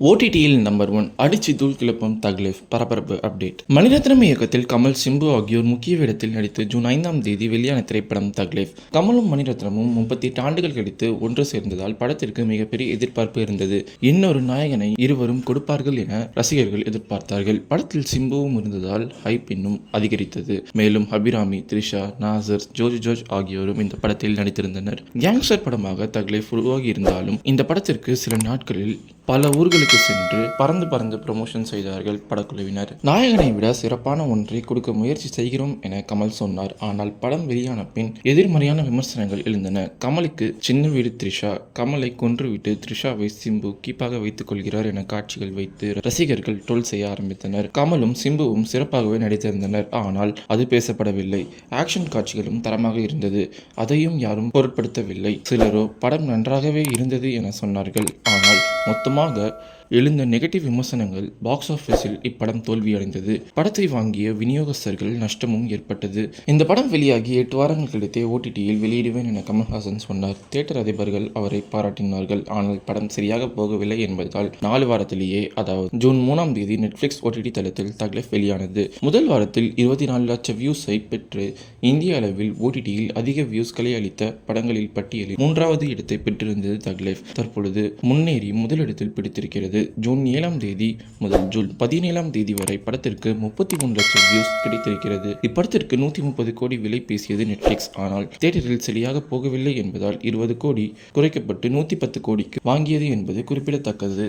ஓடிடியில் நம்பர் 1 அடிச்சு தூள் கிளப்பும் தக்லைஃப் பரபரப்பு அப்டேட். மணிரத்னம் இயக்கத்தில் கமல், சிம்பு ஆகியோர் முக்கிய வேடத்தில் நடித்து ஜூன் 5ஆம் தேதி வெளியான திரைப்படம் தக்லைஃப். கமலும் மணிரத்னமும் 38 ஆண்டுகள் கழித்து ஒன்று சேர்ந்ததால் படத்திற்கு மிகப்பெரிய எதிர்பார்ப்பு இருந்தது. இன்னொரு நாயகனை இருவரும் கொடுப்பார்கள் என ரசிகர்கள் எதிர்பார்த்தார்கள். படத்தில் சிம்புவும் இருந்ததால் ஹைப் இன்னும் அதிகரித்தது. மேலும் அபிராமி, த்ரிஷா, நாசர், ஜோர்ஜ் ஆகியோரும் இந்த படத்தில் நடித்திருந்தனர். கேங்ஸ்டர் படமாக தக்லைஃப் உருவாகி இருந்தாலும் இந்த படத்திற்கு சில நாட்களில் பல ஊர்களுக்கு சென்று பறந்து ப்ரமோஷன் செய்தார்கள் படக்குழுவினர். நாயகனை விட சிறப்பான ஒன்றை கொடுக்க முயற்சி செய்கிறோம் என கமல் சொன்னார். ஆனால் படம் வெளியான பின் எதிர்மறையான விமர்சனங்கள் எழுந்தன. கமலுக்கு சின்ன வீடு த்ரிஷா, கமலை கொன்றுவிட்டு த்ரிஷாவை சிம்பு கீப்பாக வைத்துக் கொள்கிறார் என காட்சிகள் வைத்து ரசிகர்கள் ட்ரோல் செய்ய ஆரம்பித்தனர். கமலும் சிம்புவும் சிறப்பாகவே நடித்திருந்தனர். ஆனால் அது பேசப்படவில்லை. ஆக்ஷன் காட்சிகளும் தரமாக இருந்தது. அதையும் யாரும் பொருட்படுத்தவில்லை. சிலரோ படம் நன்றாகவே இருந்தது என சொன்னார்கள். ஆனால் மொத்தமாக எழுந்த நெகட்டிவ் விமர்சனங்கள் பாக்ஸ் ஆஃபீஸில் இப்படம் தோல்வியடைந்தது. படத்தை வாங்கிய விநியோகஸ்தர்கள் நஷ்டமும் ஏற்பட்டது. இந்த படம் வெளியாகி 8 வாரங்கள் கழித்தே ஓடிடியில் வெளியிடுவேன் என கமல்ஹாசன் சொன்னார். தியேட்டர் அதிபர்கள் அவரை பாராட்டினார்கள். ஆனால் படம் சரியாக போகவில்லை என்பதால் 4 வாரத்திலேயே, அதாவது ஜூன் 3ஆம் தேதி நெட்ஃபிளிக்ஸ் ஓடிடி தளத்தில் தக்லைஃப் வெளியானது. முதல் வாரத்தில் 24 லட்சம் வியூஸை பெற்று இந்திய அளவில் ஓடிடியில் அதிக வியூஸ்களை அளித்த படங்களில் பட்டியலில் 3வது இடத்தை பெற்றிருந்தது தக்லைஃப். தற்பொழுது முன்னேறி முதலிடத்தில் பிடித்திருக்கிறது. ஜூன் 7ஆம் தேதி முதல் ஜூன் 17ஆம் தேதி வரை படத்திற்கு 33 லட்சம் வியூஸ் கிடைத்திருக்கிறது. இப்படத்திற்கு 130 கோடி விலை பேசியது நெட்ஃபிளிக்ஸ். ஆனால் தியேட்டரில் சரியாக போகவில்லை என்பதால் 20 கோடி குறைக்கப்பட்டு 110 கோடிக்கு வாங்கியது என்பது குறிப்பிடத்தக்கது.